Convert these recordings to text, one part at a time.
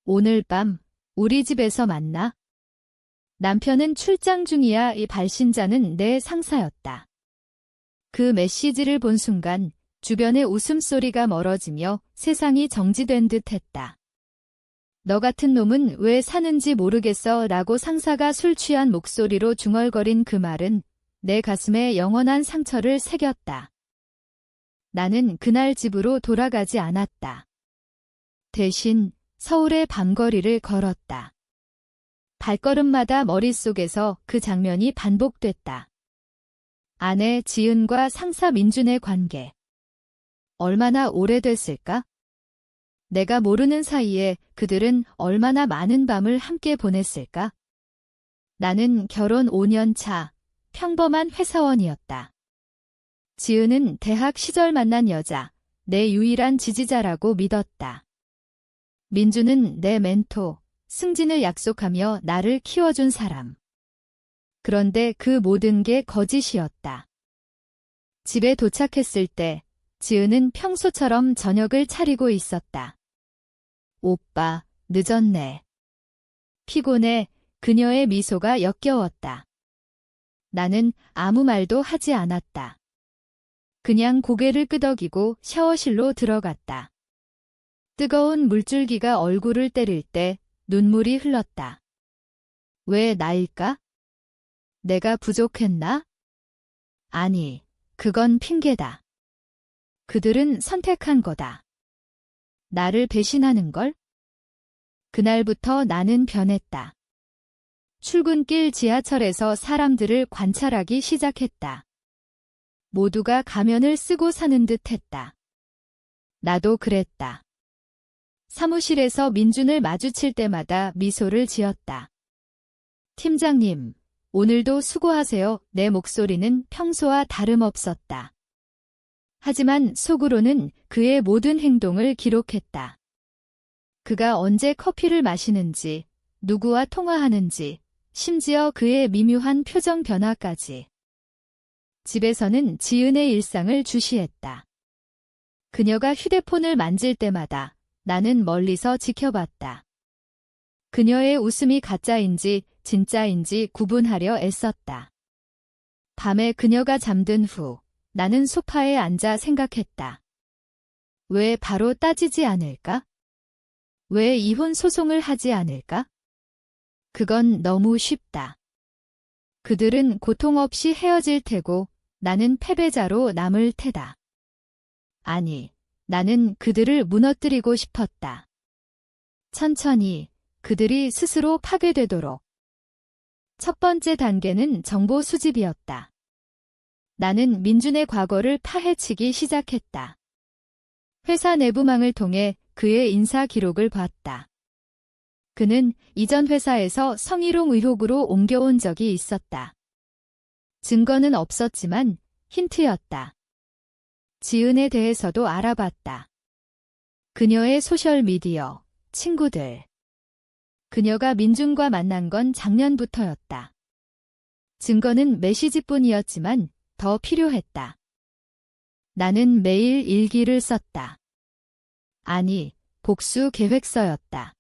오늘 밤 우리 집에서 만나? 남편은 출장 중이야. 이 발신자는 내 상사였다. 그 메시지를 본 순간 주변의 웃음소리가 멀어지며 세상이 정지된 듯 했다. 너 같은 놈은 왜 사는지 모르겠어 라고 상사가 술 취한 목소리로 중얼거린 그 말은 내 가슴에 영원한 상처를 새겼다. 나는 그날 집으로 돌아가지 않았다. 대신 서울의 밤거리를 걸었다. 발걸음마다 머릿속에서 그 장면이 반복됐다. 아내 지은과 상사 민준의 관계. 얼마나 오래됐을까? 내가 모르는 사이에 그들은 얼마나 많은 밤을 함께 보냈을까? 나는 결혼 5년 차, 평범한 회사원이었다. 지은은 대학 시절 만난 여자, 내 유일한 지지자라고 믿었다. 민주는 내 멘토, 승진을 약속하며 나를 키워준 사람. 그런데 그 모든 게 거짓이었다. 집에 도착했을 때 지은은 평소처럼 저녁을 차리고 있었다. 오빠, 늦었네. 피곤해. 그녀의 미소가 역겨웠다. 나는 아무 말도 하지 않았다. 그냥 고개를 끄덕이고 샤워실로 들어갔다. 뜨거운 물줄기가 얼굴을 때릴 때 눈물이 흘렀다. 왜 나일까? 내가 부족했나? 아니, 그건 핑계다. 그들은 선택한 거다. 나를 배신하는 걸? 그날부터 나는 변했다. 출근길 지하철에서 사람들을 관찰하기 시작했다. 모두가 가면을 쓰고 사는 듯 했다. 나도 그랬다. 사무실에서 민준을 마주칠 때마다 미소를 지었다. 팀장님, 오늘도 수고하세요. 내 목소리는 평소와 다름없었다. 하지만 속으로는 그의 모든 행동을 기록했다. 그가 언제 커피를 마시는지, 누구와 통화하는지, 심지어 그의 미묘한 표정 변화까지. 집에서는 지은의 일상을 주시했다. 그녀가 휴대폰을 만질 때마다 나는 멀리서 지켜봤다. 그녀의 웃음이 가짜인지 진짜인지 구분하려 애썼다. 밤에 그녀가 잠든 후 나는 소파에 앉아 생각했다. 왜 바로 따지지 않을까? 왜 이혼 소송을 하지 않을까? 그건 너무 쉽다. 그들은 고통 없이 헤어질 테고 나는 패배자로 남을 테다. 아니, 나는 그들을 무너뜨리고 싶었다. 천천히 그들이 스스로 파괴되도록. 첫 번째 단계는 정보 수집이었다. 나는 민준의 과거를 파헤치기 시작했다. 회사 내부망을 통해 그의 인사 기록을 봤다. 그는 이전 회사에서 성희롱 의혹으로 옮겨온 적이 있었다. 증거는 없었지만 힌트였다. 지은에 대해서도 알아봤다. 그녀의 소셜미디어, 친구들. 그녀가 민준과 만난 건 작년부터였다. 증거는 메시지뿐이었지만 더 필요했다. 나는 매일 일기를 썼다. 아니, 복수 계획서였다.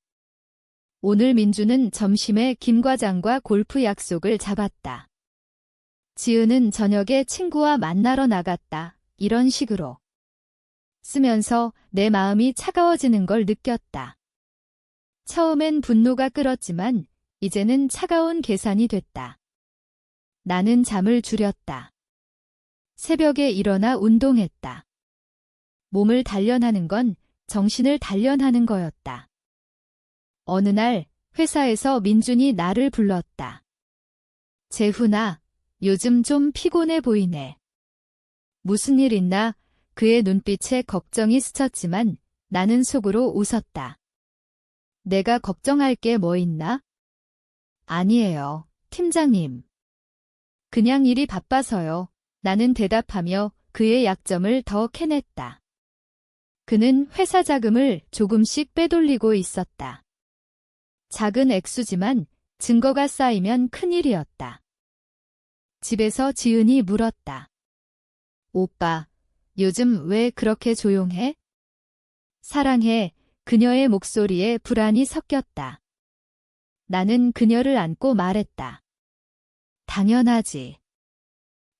오늘 민주는 점심에 김 과장과 골프 약속을 잡았다. 지은은 저녁에 친구와 만나러 나갔다. 이런 식으로. 쓰면서 내 마음이 차가워지는 걸 느꼈다. 처음엔 분노가 끓었지만 이제는 차가운 계산이 됐다. 나는 잠을 줄였다. 새벽에 일어나 운동했다. 몸을 단련하는 건 정신을 단련하는 거였다. 어느 날 회사에서 민준이 나를 불렀다. 재훈아, 요즘 좀 피곤해 보이네. 무슨 일 있나? 그의 눈빛에 걱정이 스쳤지만 나는 속으로 웃었다. 내가 걱정할 게 뭐 있나? 아니에요, 팀장님. 그냥 일이 바빠서요. 나는 대답하며 그의 약점을 더 캐냈다. 그는 회사 자금을 조금씩 빼돌리고 있었다. 작은 액수지만 증거가 쌓이면 큰일이었다. 집에서 지은이 물었다. 오빠, 요즘 왜 그렇게 조용해? 사랑해. 그녀의 목소리에 불안이 섞였다. 나는 그녀를 안고 말했다. 당연하지.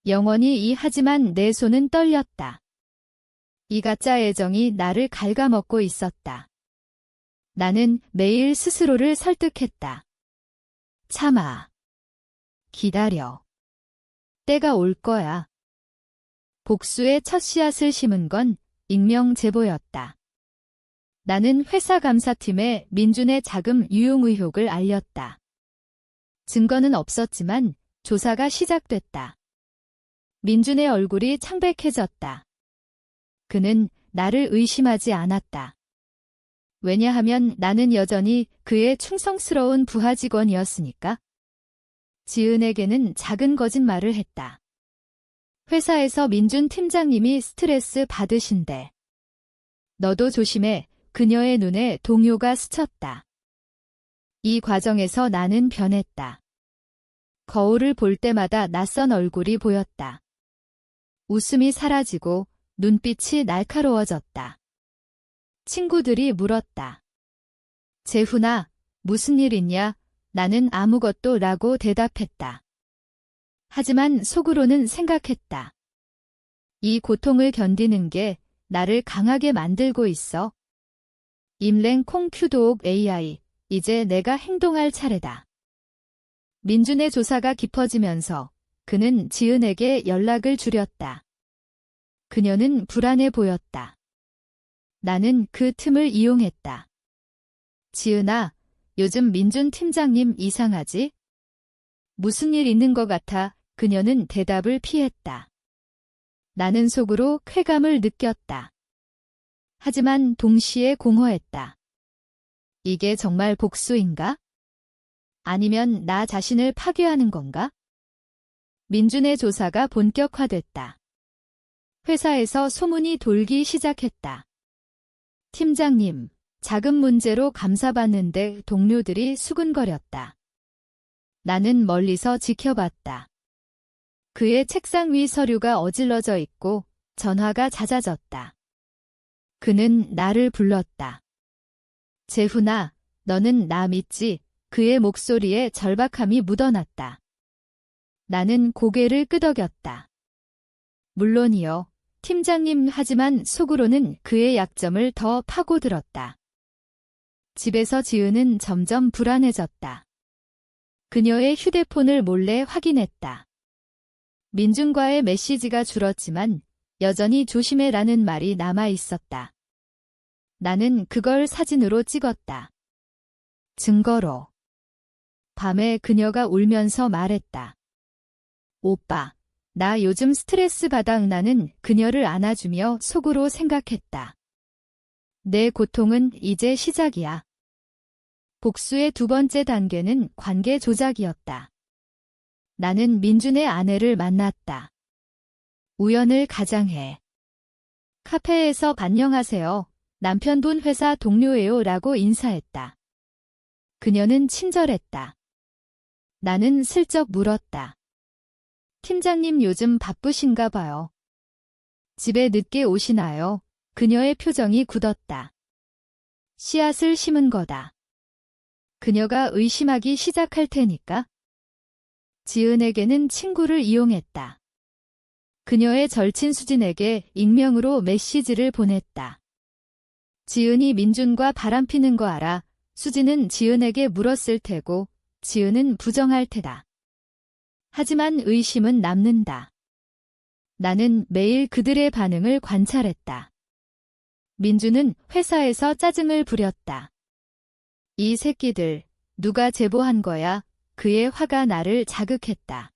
영원히 하지만 내 손은 떨렸다. 이 가짜 애정이 나를 갉아먹고 있었다. 나는 매일 스스로를 설득했다. 참아. 기다려. 때가 올 거야. 복수의 첫 씨앗을 심은 건 익명 제보였다. 나는 회사 감사팀에 민준의 자금 유용 의혹을 알렸다. 증거는 없었지만 조사가 시작됐다. 민준의 얼굴이 창백해졌다. 그는 나를 의심하지 않았다. 왜냐하면 나는 여전히 그의 충성스러운 부하 직원이었으니까. 지은에게는 작은 거짓말을 했다. 회사에서 민준 팀장님이 스트레스 받으신대. 너도 조심해. 그녀의 눈에 동요가 스쳤다. 이 과정에서 나는 변했다. 거울을 볼 때마다 낯선 얼굴이 보였다. 웃음이 사라지고 눈빛이 날카로워졌다. 친구들이 물었다. 재훈아, 무슨 일 있냐? 나는 아무것도 라고 대답했다. 하지만 속으로는 생각했다. 이 고통을 견디는 게 나를 강하게 만들고 있어. 임랭 콩큐도옥 AI, 이제 내가 행동할 차례다. 민준의 조사가 깊어지면서 그는 지은에게 연락을 줄였다. 그녀는 불안해 보였다. 나는 그 틈을 이용했다. 지은아, 요즘 민준 팀장님 이상하지? 무슨 일 있는 것 같아. 그녀는 대답을 피했다. 나는 속으로 쾌감을 느꼈다. 하지만 동시에 공허했다. 이게 정말 복수인가? 아니면 나 자신을 파괴하는 건가? 민준의 조사가 본격화됐다. 회사에서 소문이 돌기 시작했다. 팀장님, 자금 문제로 감사받는데 동료들이 수근거렸다. 나는 멀리서 지켜봤다. 그의 책상 위 서류가 어질러져 있고 전화가 잦아졌다. 그는 나를 불렀다. 재훈아, 너는 나 믿지? 그의 목소리에 절박함이 묻어났다. 나는 고개를 끄덕였다. 물론이요, 팀장님. 하지만 속으로는 그의 약점을 더 파고들었다. 집에서 지은은 점점 불안해졌다. 그녀의 휴대폰을 몰래 확인했다. 민준과의 메시지가 줄었지만 여전히 조심해라는 말이 남아 있었다. 나는 그걸 사진으로 찍었다. 증거로. 밤에 그녀가 울면서 말했다. 오빠, 나 요즘 스트레스 받아. 나는 그녀를 안아주며 속으로 생각했다. 내 고통은 이제 시작이야. 복수의 두 번째 단계는 관계 조작이었다. 나는 민준의 아내를 만났다. 우연을 가장해. 카페에서 안녕하세요. 남편분 회사 동료예요 라고 인사했다. 그녀는 친절했다. 나는 슬쩍 물었다. 팀장님 요즘 바쁘신가 봐요. 집에 늦게 오시나요? 그녀의 표정이 굳었다. 씨앗을 심은 거다. 그녀가 의심하기 시작할 테니까. 지은에게는 친구를 이용했다. 그녀의 절친 수진에게 익명으로 메시지를 보냈다. 지은이 민준과 바람피는 거 알아. 수진은 지은에게 물었을 테고 지은은 부정할 테다. 하지만 의심은 남는다. 나는 매일 그들의 반응을 관찰했다. 민준은 회사에서 짜증을 부렸다. 이 새끼들, 누가 제보한 거야? 그의 화가 나를 자극했다.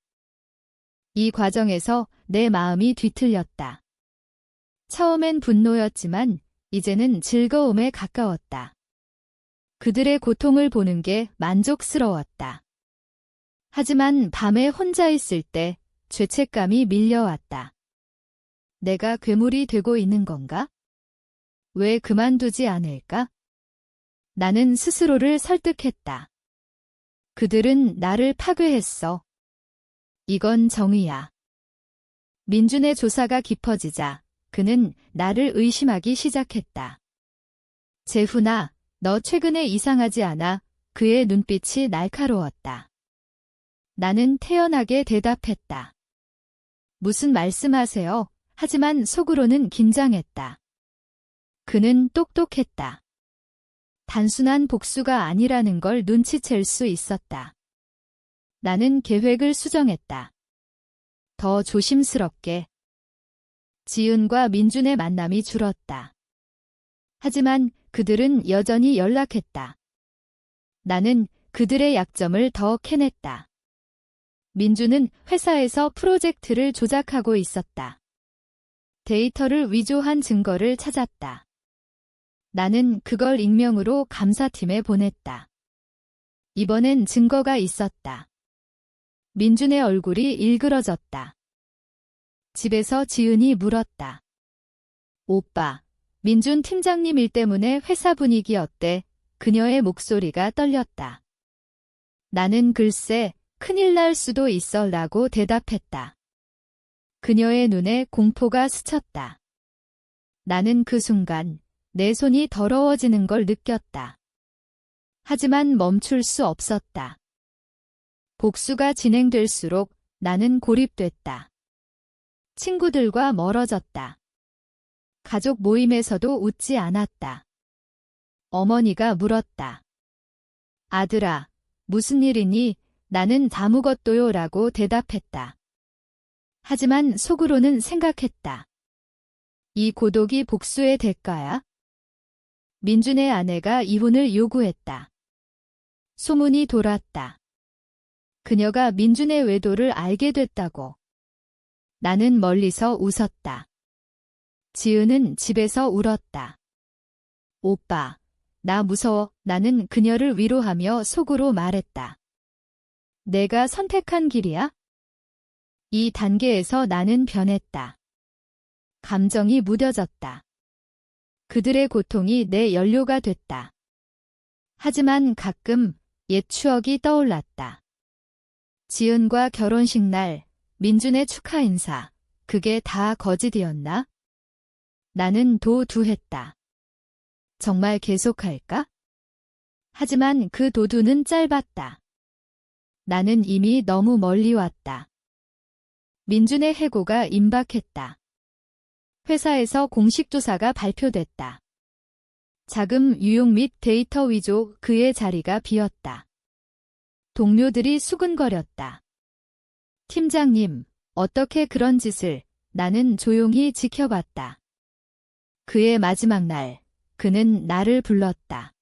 이 과정에서 내 마음이 뒤틀렸다. 처음엔 분노였지만 이제는 즐거움에 가까웠다. 그들의 고통을 보는 게 만족스러웠다. 하지만 밤에 혼자 있을 때 죄책감이 밀려왔다. 내가 괴물이 되고 있는 건가? 왜 그만두지 않을까? 나는 스스로를 설득했다. 그들은 나를 파괴했어. 이건 정의야. 민준의 조사가 깊어지자 그는 나를 의심하기 시작했다. 재훈아, 너 최근에 이상하지 않아? 그의 눈빛이 날카로웠다. 나는 태연하게 대답했다. 무슨 말씀하세요? 하지만 속으로는 긴장했다. 그는 똑똑했다. 단순한 복수가 아니라는 걸 눈치챌 수 있었다. 나는 계획을 수정했다. 더 조심스럽게. 지은과 민준의 만남이 줄었다. 하지만 그들은 여전히 연락했다. 나는 그들의 약점을 더 캐냈다. 민준은 회사에서 프로젝트를 조작하고 있었다. 데이터를 위조한 증거를 찾았다. 나는 그걸 익명으로 감사팀에 보냈다. 이번엔 증거가 있었다. 민준의 얼굴이 일그러졌다. 집에서 지은이 물었다. 오빠, 민준 팀장님 일 때문에 회사 분위기 어때? 그녀의 목소리가 떨렸다. 나는 글쎄, 큰일 날 수도 있어 라고 대답했다. 그녀의 눈에 공포가 스쳤다. 나는 그 순간 내 손이 더러워지는 걸 느꼈다. 하지만 멈출 수 없었다. 복수가 진행될수록 나는 고립됐다. 친구들과 멀어졌다. 가족 모임에서도 웃지 않았다. 어머니가 물었다. 아들아, 무슨 일이니? 나는 아무것도요 라고 대답했다. 하지만 속으로는 생각했다. 이 고독이 복수의 대가야? 민준의 아내가 이혼을 요구했다. 소문이 돌았다. 그녀가 민준의 외도를 알게 됐다고. 나는 멀리서 웃었다. 지은은 집에서 울었다. 오빠, 나 무서워. 나는 그녀를 위로하며 속으로 말했다. 내가 선택한 길이야? 이 단계에서 나는 변했다. 감정이 무뎌졌다. 그들의 고통이 내 연료가 됐다. 하지만 가끔 옛 추억이 떠올랐다. 지은과 결혼식 날, 민준의 축하 인사, 그게 다 거짓이었나? 나는 도두했다. 정말 계속할까? 하지만 그 도두는 짧았다. 나는 이미 너무 멀리 왔다. 민준의 해고가 임박했다. 회사에서 공식 조사가 발표됐다. 자금 유용 및 데이터 위조, 그의 자리가 비었다. 동료들이 수근거렸다. 팀장님, 어떻게 그런 짓을? 나는 조용히 지켜봤다. 그의 마지막 날, 그는 나를 불렀다.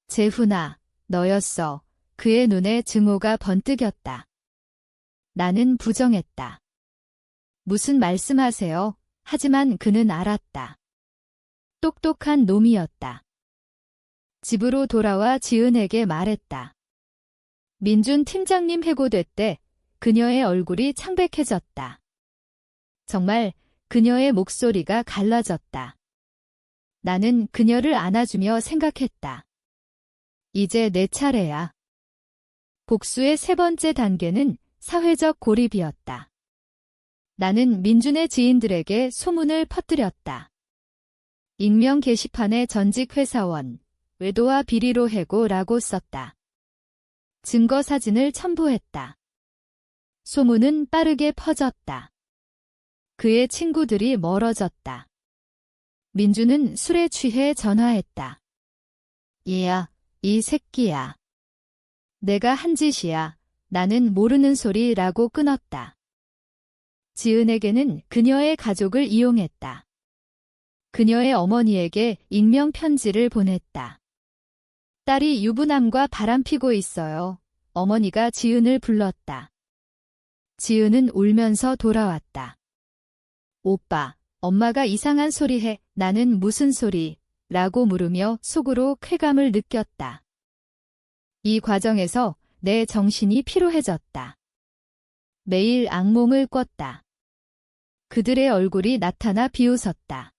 재훈아, 너였어. 그의 눈에 증오가 번뜩였다. 나는 부정했다. 무슨 말씀하세요? 하지만 그는 알았다. 똑똑한 놈이었다. 집으로 돌아와 지은에게 말했다. 민준 팀장님 해고됐대. 그녀의 얼굴이 창백해졌다. 정말 그녀의 목소리가 갈라졌다. 나는 그녀를 안아주며 생각했다. 이제 내 차례야. 복수의 세 번째 단계는 사회적 고립이었다. 나는 민준의 지인들에게 소문을 퍼뜨렸다. 익명 게시판에 전직 회사원, 외도와 비리로 해고라고 썼다. 증거 사진을 첨부했다. 소문은 빠르게 퍼졌다. 그의 친구들이 멀어졌다. 민준은 술에 취해 전화했다. 얘야, 이 새끼야. 내가 한 짓이야. 나는 모르는 소리라고 끊었다. 지은에게는 그녀의 가족을 이용했다. 그녀의 어머니에게 익명 편지를 보냈다. 딸이 유부남과 바람피고 있어요. 어머니가 지은을 불렀다. 지은은 울면서 돌아왔다. 오빠, 엄마가 이상한 소리 해. 나는 무슨 소리? 라고 물으며 속으로 쾌감을 느꼈다. 이 과정에서 내 정신이 피로해졌다. 매일 악몽을 꿨다. 그들의 얼굴이 나타나 비웃었다.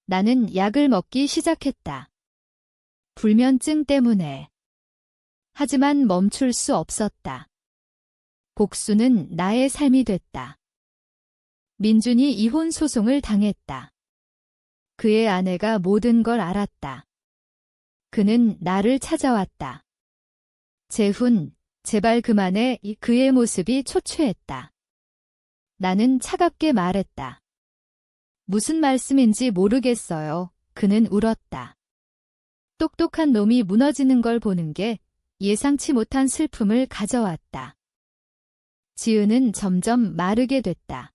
나는 약을 먹기 시작했다. 불면증 때문에. 하지만 멈출 수 없었다. 복수는 나의 삶이 됐다. 민준이 이혼 소송을 당했다. 그의 아내가 모든 걸 알았다. 그는 나를 찾아왔다. 재훈, 제발 그만해. 그의 모습이 초췌했다. 나는 차갑게 말했다. 무슨 말씀인지 모르겠어요. 그는 울었다. 똑똑한 놈이 무너지는 걸 보는 게 예상치 못한 슬픔을 가져왔다. 지은은 점점 마르게 됐다.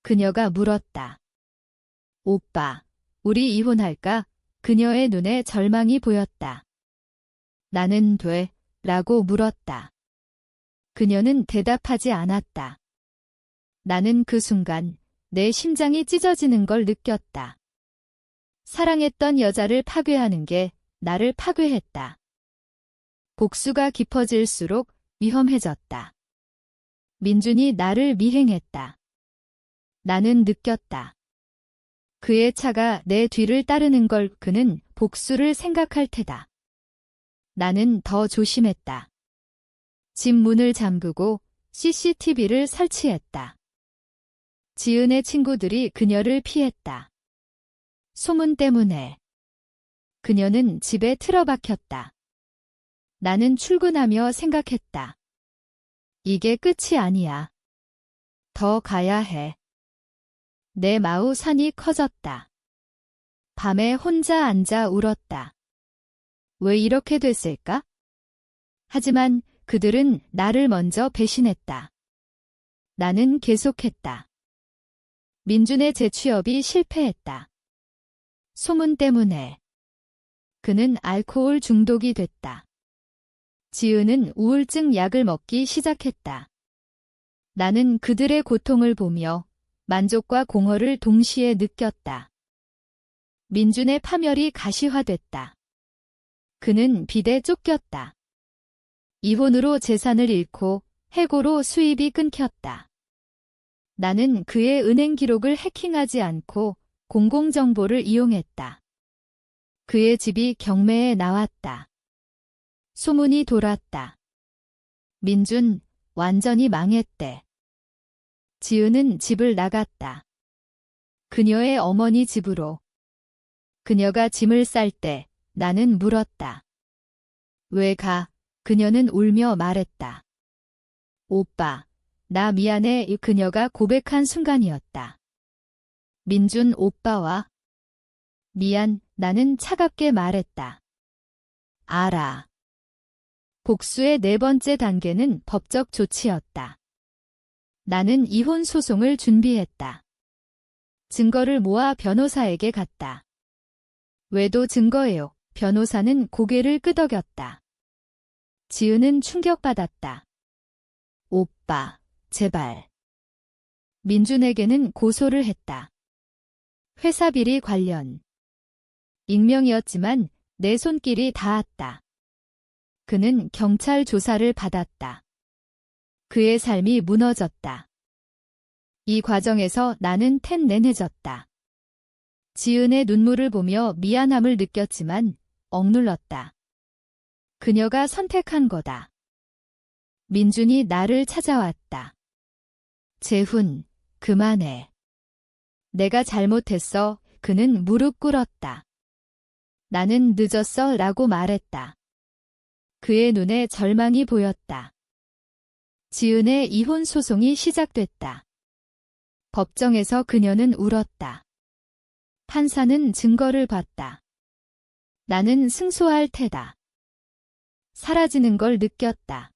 그녀가 물었다. 오빠, 우리 이혼할까? 그녀의 눈에 절망이 보였다. 나는 돼? 라고 물었다. 그녀는 대답하지 않았다. 나는 그 순간 내 심장이 찢어지는 걸 느꼈다. 사랑했던 여자를 파괴하는 게 나를 파괴했다. 복수가 깊어질수록 위험해졌다. 민준이 나를 미행했다. 나는 느꼈다. 그의 차가 내 뒤를 따르는 걸 그는 복수를 생각할 테다. 나는 더 조심했다. 집 문을 잠그고 CCTV를 설치했다. 지은의 친구들이 그녀를 피했다. 소문 때문에. 그녀는 집에 틀어박혔다. 나는 출근하며 생각했다. 이게 끝이 아니야. 더 가야 해. 내 마우산이 커졌다. 밤에 혼자 앉아 울었다. 왜 이렇게 됐을까? 하지만 그들은 나를 먼저 배신했다. 나는 계속했다. 민준의 재취업이 실패했다. 소문 때문에. 그는 알코올 중독이 됐다. 지은은 우울증 약을 먹기 시작했다. 나는 그들의 고통을 보며 만족과 공허를 동시에 느꼈다. 민준의 파멸이 가시화됐다. 그는 빚에 쫓겼다. 이혼으로 재산을 잃고 해고로 수입이 끊겼다. 나는 그의 은행 기록을 해킹하지 않고 공공정보를 이용했다. 그의 집이 경매에 나왔다. 소문이 돌았다. 민준, 완전히 망했대. 지은은 집을 나갔다. 그녀의 어머니 집으로. 그녀가 짐을 쌀 때 나는 물었다. 왜 가? 그녀는 울며 말했다. 오빠, 나 미안해. 그녀가 고백한 순간이었다. 민준 오빠와. 미안, 나는 차갑게 말했다. 알아. 복수의 네 번째 단계는 법적 조치였다. 나는 이혼 소송을 준비했다. 증거를 모아 변호사에게 갔다. 외도 증거예요. 변호사는 고개를 끄덕였다. 지은은 충격받았다. 오빠, 제발. 민준에게는 고소를 했다. 회사 비리 관련. 익명이었지만 내 손길이 닿았다. 그는 경찰 조사를 받았다. 그의 삶이 무너졌다. 이 과정에서 나는 텐넨해졌다. 지은의 눈물을 보며 미안함을 느꼈지만 억눌렀다. 그녀가 선택한 거다. 민준이 나를 찾아왔다. 재훈, 그만해. 내가 잘못했어. 그는 무릎 꿇었다. 나는 늦었어 라고 말했다. 그의 눈에 절망이 보였다. 지은의 이혼 소송이 시작됐다. 법정에서 그녀는 울었다. 판사는 증거를 봤다. 나는 승소할 테다. 사라지는 걸 느꼈다.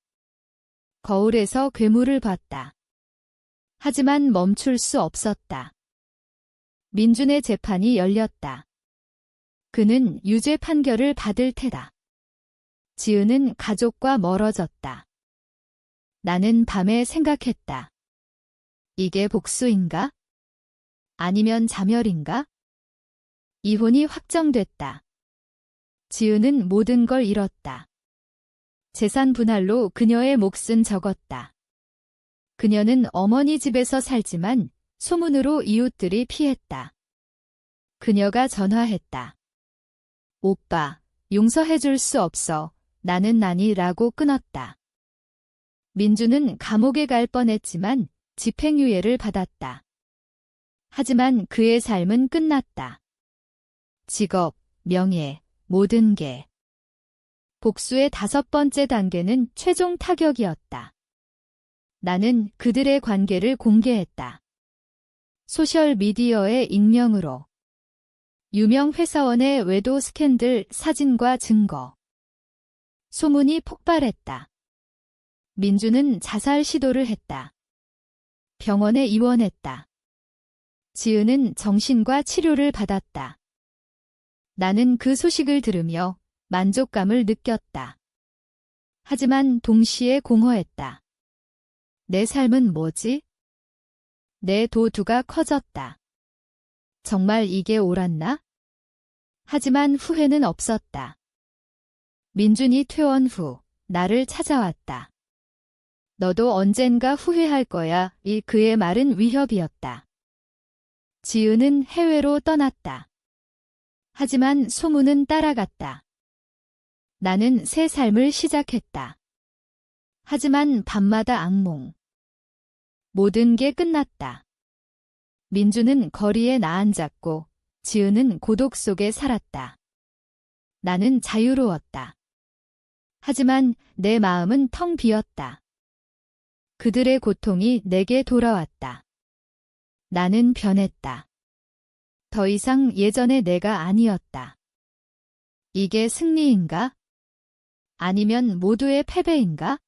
거울에서 괴물을 봤다. 하지만 멈출 수 없었다. 민준의 재판이 열렸다. 그는 유죄 판결을 받을 테다. 지은은 가족과 멀어졌다. 나는 밤에 생각했다. 이게 복수인가? 아니면 자멸인가? 이혼이 확정됐다. 지은은 모든 걸 잃었다. 재산 분할로 그녀의 몫은 적었다. 그녀는 어머니 집에서 살지만 소문으로 이웃들이 피했다. 그녀가 전화했다. 오빠, 용서해줄 수 없어. 나는 아니라고 끊었다. 민주는 감옥에 갈 뻔했지만 집행유예를 받았다. 하지만 그의 삶은 끝났다. 직업, 명예, 모든 게. 복수의 5번째 단계는 최종 타격이었다. 나는 그들의 관계를 공개했다. 소셜미디어의 익명으로. 유명 회사원의 외도 스캔들 사진과 증거. 소문이 폭발했다. 민주는 자살 시도를 했다. 병원에 입원했다. 지은은 정신과 치료를 받았다. 나는 그 소식을 들으며 만족감을 느꼈다. 하지만 동시에 공허했다. 내 삶은 뭐지? 내 도두가 커졌다. 정말 이게 옳았나? 하지만 후회는 없었다. 민준이 퇴원 후 나를 찾아왔다. 너도 언젠가 후회할 거야. 이 그의 말은 위협이었다. 지은은 해외로 떠났다. 하지만 소문은 따라갔다. 나는 새 삶을 시작했다. 하지만 밤마다 악몽. 모든 게 끝났다. 민주는 거리에 나앉았고 지은은 고독 속에 살았다. 나는 자유로웠다. 하지만 내 마음은 텅 비었다. 그들의 고통이 내게 돌아왔다. 나는 변했다. 더 이상 예전의 내가 아니었다. 이게 승리인가? 아니면 모두의 패배인가?